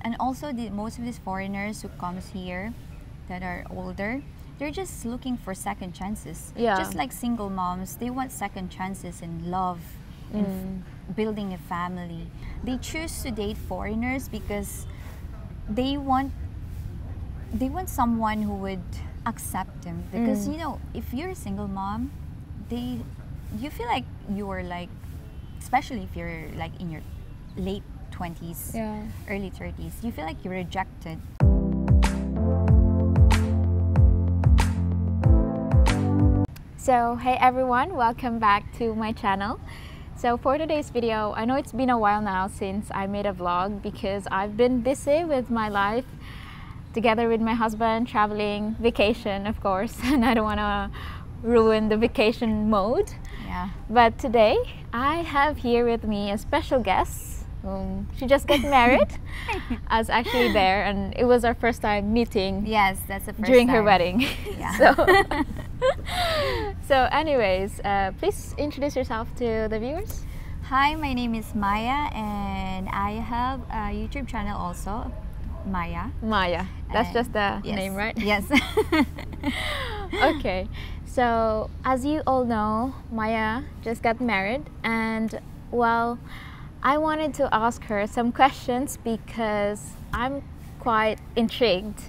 and also most of these foreigners who comes here that are older, they're just looking for second chances. Yeah. Just like single moms, they want second chances in love, in building a family. They choose to date foreigners because they want someone who would accept them. Because you know, if you're a single mom, you feel like you're like, especially if you're like in your late 20s, early 30s, you feel like you're rejected. So hey everyone, welcome back to my channel. So for today's video, I know it's been a while now since I made a vlog because I've been busy with my life together with my husband, traveling, vacation of course, and I don't want to ruin the vacation mode. Yeah. But today I have here with me a special guest. She just got married. I was actually there and it was our first time meeting. Yes, that's the first during time. her wedding. Yeah. So anyways, please introduce yourself to the viewers. Hi, my name is Maya and I have a YouTube channel also, Maya. Maya, that's just the name, right? Yes. Okay, so as you all know, Maya just got married, and well, I wanted to ask her some questions because I'm quite intrigued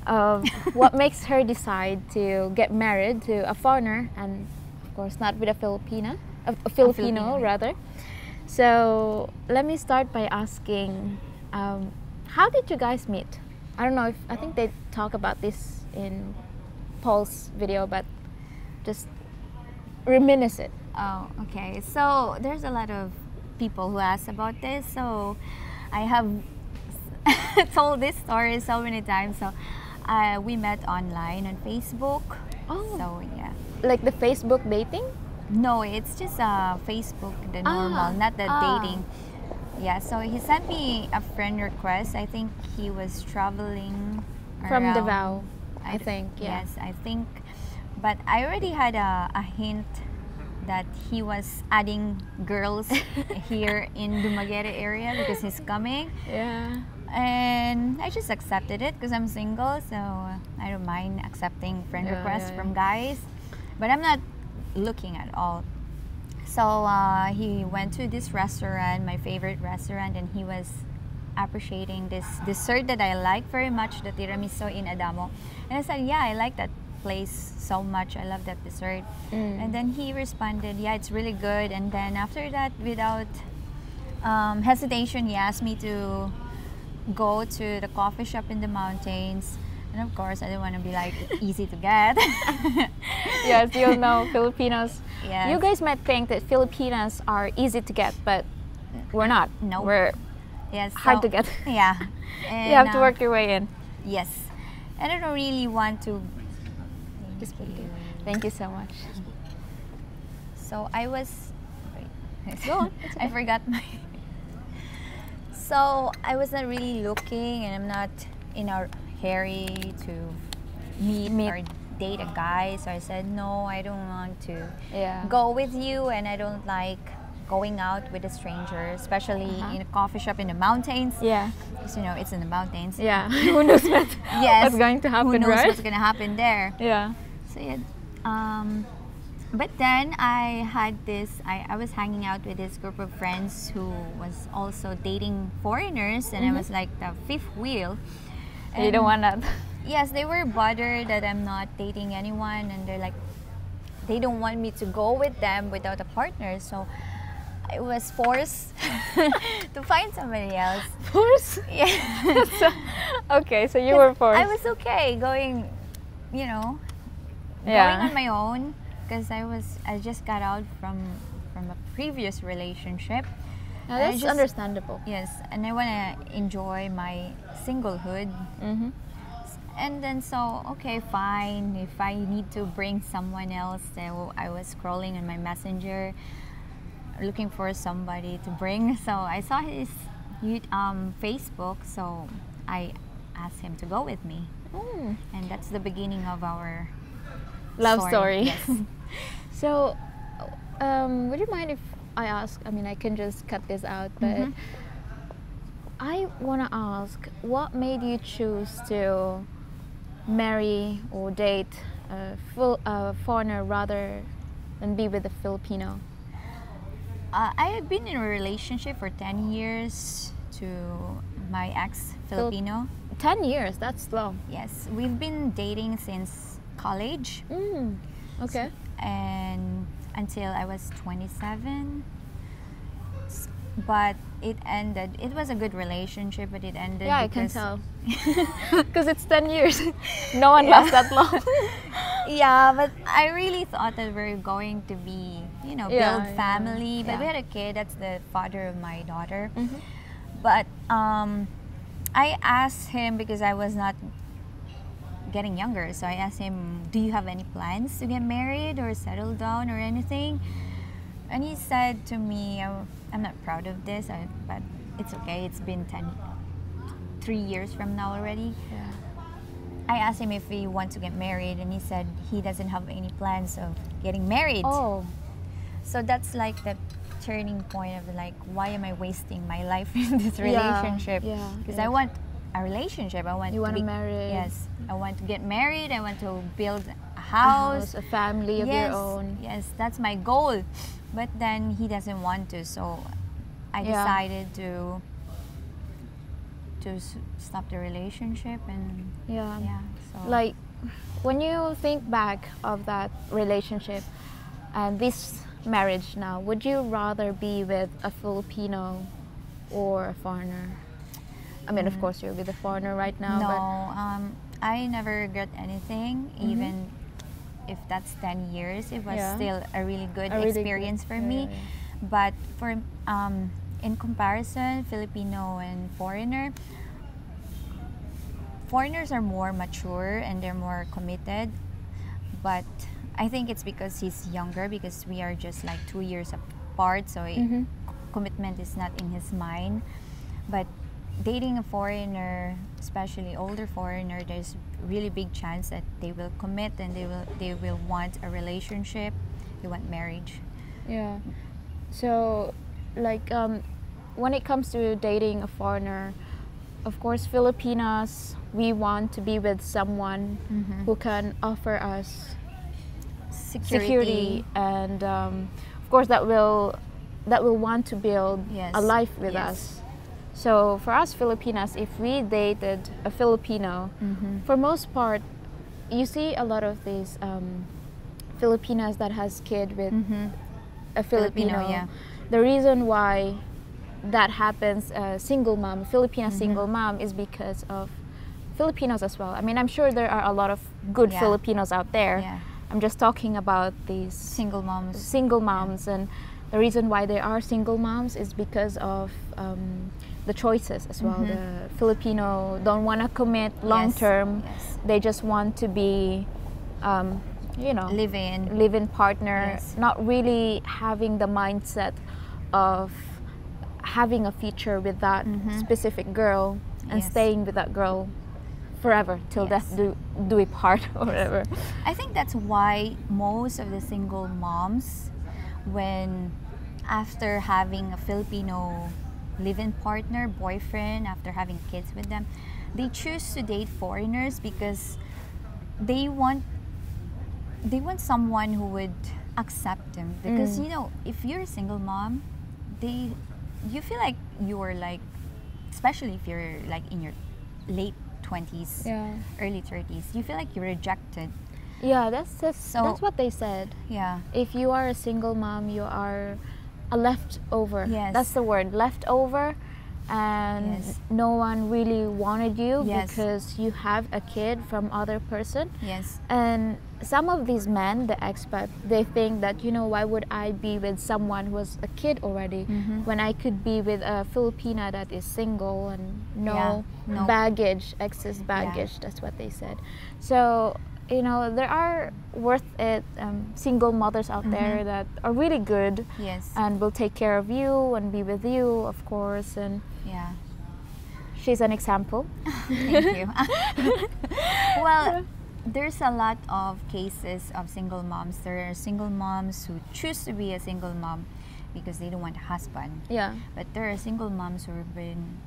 of what makes her decide to get married to a foreigner, and of course not with a Filipino rather. So let me start by asking, how did you guys meet? I don't know I think they talk about this in Paul's video, but just reminisce it. Oh, okay. So there's a lot of people who ask about this. So I have told this story so many times. So we met online on Facebook. Oh. So yeah. Like the Facebook dating? No, it's just Facebook, the normal, not the dating. Yeah, so he sent me a friend request. I think he was traveling from around, Davao, I think. Yeah. Yes, I think. But I already had a hint that he was adding girls here in Dumaguete area because he's coming. Yeah. And I just accepted it because I'm single, so I don't mind accepting friend requests from guys. But I'm not looking at all. So he went to this restaurant, my favorite restaurant, and he was appreciating this dessert that I like very much, the tiramisu in Adamo. And I said, yeah, I like that place so much. I love that dessert. And then he responded, yeah, it's really good. And then after that, without hesitation, he asked me to go to the coffee shop in the mountains. And of course, I didn't want to be like easy to get. Yes, you'll know Filipinos. Yes. You guys might think that Filipinas are easy to get, but we're not. No. We're hard to get. Yeah. And, you have to work your way in. Yes. And I don't really want to. Thank you so much. So I was. Wait. Go on. I forgot my. So I was not really looking, and I'm not in a hurry to meet or date a guy. So I said, no, I don't want to go with you, and I don't like going out with a stranger, especially in a coffee shop in the mountains. Yeah. Because, you know, it's in the mountains. Yeah. Who knows what's going to happen, Who knows right? what's going to happen there. Yeah. So yeah. But then I had I was hanging out with this group of friends who was also dating foreigners, and I was like the fifth wheel. And you don't want that. Yes, they were bothered that I'm not dating anyone, and they're like, they don't want me to go with them without a partner. So I was forced to find somebody else. Forced? Yeah. Okay, so you were forced. I was okay going, you know, going on my own because I just got out from a previous relationship. Now, that's understandable. Yes, and I want to enjoy my singlehood. And then so, okay, fine. If I need to bring someone else, I was scrolling on my messenger looking for somebody to bring. So I saw his Facebook, so I asked him to go with me. And that's the beginning of our love story. Yes. So, would you mind if I ask? I mean, I can just cut this out, but I want to ask, what made you choose to marry or date a foreigner rather than be with a Filipino? I had been in a relationship for 10 years to my ex Filipino. 10 years, that's long. Yes, we've been dating since college. Okay. And until I was 27. But it ended. It was a good relationship, but it ended. Yeah, I can tell. Because it's 10 years. No one lasts that long. Yeah, but I really thought that we were going to be, build family. Yeah. But we had a kid. That's the father of my daughter. But I asked him because I was not getting younger. So I asked him, do you have any plans to get married or settle down or anything? And he said to me, I'm not proud of this, but it's okay. It's been 3 years from now already. Yeah. I asked him if he wants to get married, and he said he doesn't have any plans of getting married. Oh. So that's like the turning point of like, why am I wasting my life in this relationship? Yeah. Because I want a relationship. I want You to want be to marry. Yes, I want to get married. I want to build a house, a family of your own. Yes, that's my goal. But then he doesn't want to, so I decided to stop the relationship and so. Like when you think back of that relationship and this marriage now, would you rather be with a Filipino or a foreigner? I mean, of course, you're with a foreigner right now. No, I never regret anything, even if that's 10 years. It was still a really good experience for me. But for in comparison, Filipino and foreigners are more mature and they're more committed. But I think it's because he's younger, because we are just like 2 years apart, so commitment is not in his mind. But dating a foreigner, especially older foreigner, there's really big chance that they will commit and they will want a relationship, they want marriage. Yeah. So like when it comes to dating a foreigner, of course Filipinas, we want to be with someone who can offer us security and of course that will want to build a life with us. So for us Filipinas, if we dated a Filipino, for most part, you see a lot of these Filipinas that has kid with a Filipino. The reason why that happens, single mom, Filipina single mom, is because of Filipinos as well. I mean, I'm sure there are a lot of good Filipinos out there. I'm just talking about these single moms. And the reason why they are single moms is because of the choices as well. The Filipino don't want to commit long term. They just want to be, live-in partner, not really having the mindset of having a future with that specific girl and staying with that girl forever till death do we part or whatever. I think that's why most of the single moms, when after having a Filipino live-in partner, boyfriend, after having kids with them, they choose to date foreigners because they want someone who would accept them. Because if you're a single mom, you feel like you're like, especially if you're like in your late 20s, early 30s, you feel like you're rejected. Yeah, that's what they said. Yeah. If you are a single mom, you are a leftover. Yes. That's the word, leftover. And no one really wanted you because you have a kid from other person. Yes. And some of these men, the expat, they think that, why would I be with someone who has a kid already when I could be with a Filipina that is single and no baggage, excess baggage. That's what they said. So, there are worth it single mothers out there that are really good and will take care of you and be with you, of course. And she's an example. Thank you. Well, there's a lot of cases of single moms. There are single moms who choose to be a single mom because they don't want a husband. Yeah. But there are single moms who have been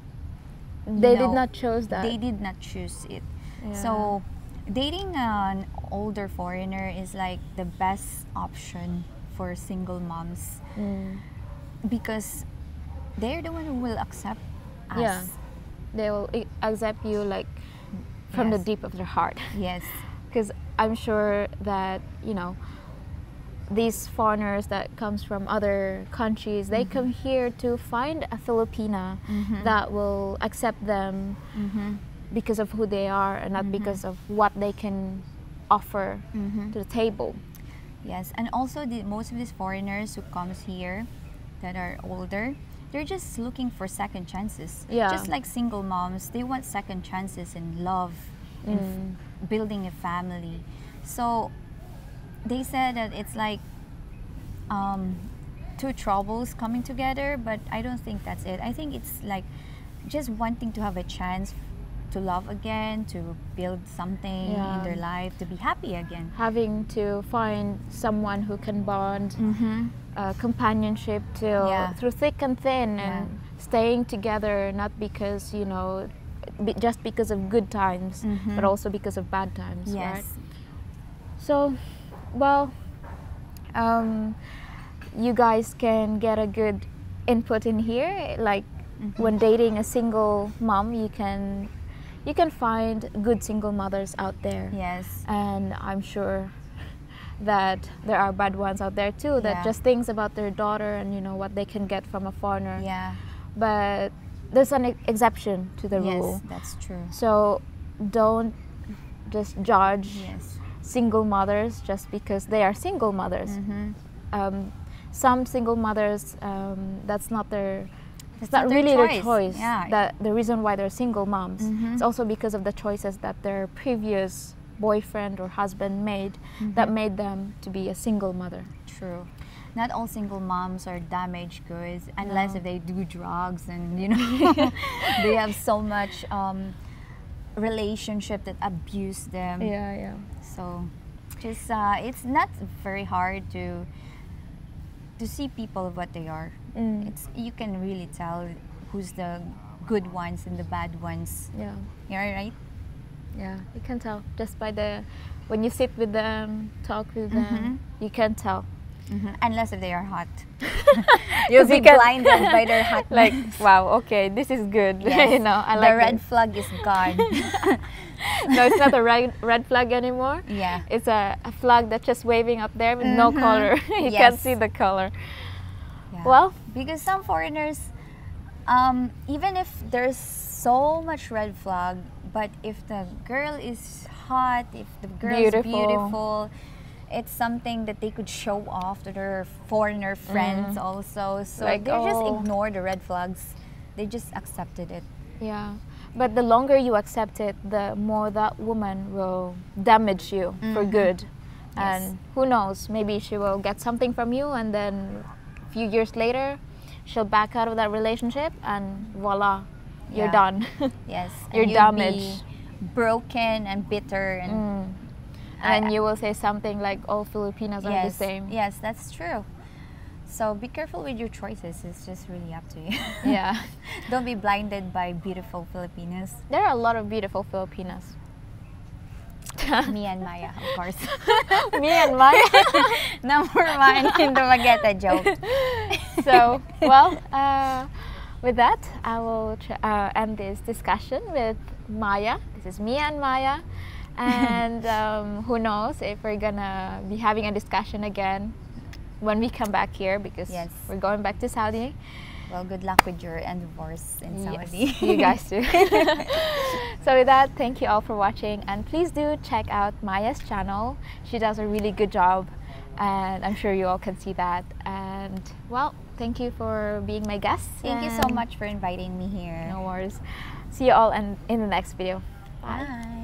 They did not choose that. They did not choose it. Yeah. So dating an older foreigner is like the best option for single moms because they're the one who will accept us. Yeah, they will accept you like from the deep of their heart. Yes. Because I'm sure that, you know, these foreigners that comes from other countries, they come here to find a Filipina that will accept them because of who they are and not because of what they can offer to the table. Yes, and also most of these foreigners who comes here that are older, they're just looking for second chances. Yeah. Just like single moms, they want second chances in love, in building a family. So they said that it's like two troubles coming together, but I don't think that's it. I think it's like just wanting to have a chance to love again, to build something in their life, to be happy again. Having to find someone who can bond, companionship through thick and thin, and staying together, not because, you know, just because of good times, but also because of bad times. Yes. Right? So, well, you guys can get a good input in here. Like when dating a single mom, you can find good single mothers out there. Yes. And I'm sure that there are bad ones out there too that just thinks about their daughter and, you know, what they can get from a foreigner. Yeah. But there's an exception to the rule. Yes, that's true. So don't just judge single mothers just because they are single mothers. Some single mothers, that's not their it's not really their choice. Yeah. That the reason why they're single moms. It's also because of the choices that their previous boyfriend or husband made that made them to be a single mother. True. Not all single moms are damaged goods unless if they do drugs and, you know, they have so much relationship that abuse them. Yeah. So just it's not very hard to see people of what they are. It's you can really tell who's the good ones and the bad ones. Yeah. You're right. Yeah, you can tell just by when you sit with them, talk with them, you can tell. Unless if they are hot. You'll be blinded by their hotness. Like, wow, okay, this is good. Yes. You know, I like the red flag is gone. No, it's not a red flag anymore. Yeah. It's a flag that's just waving up there with no color. You can't see the color. Yeah. Well, because some foreigners, even if there's so much red flag, but if the girl is hot, if the girl is beautiful, it's something that they could show off to their foreigner friends also. So like, they just ignore the red flags. They just accepted it. Yeah. But the longer you accept it, the more that woman will damage you for good. Yes. And who knows, maybe she will get something from you and then a few years later, she'll back out of that relationship and voila, you're done. Yes. You're damaged. Broken and bitter and you will say something like all Filipinas are the same. Yes, that's true. So be careful with your choices. It's just really up to you. Yeah. Don't be blinded by beautiful Filipinas. There are a lot of beautiful Filipinas. Me and Maya, of course. Me and Maya? Number one in the Mageta joke. So, well, with that, I will end this discussion with Maya. This is me and Maya. And who knows if we're gonna be having a discussion again when we come back here, because we're going back to Saudi. Well, good luck with your divorce in Saudi. Yes, you guys too. So with that, thank you all for watching, and please do check out Maya's channel. She does a really good job, and I'm sure you all can see that. And well, thank you for being my guest. Thank you so much for inviting me here. No worries. See you all in the next video. Bye. Bye.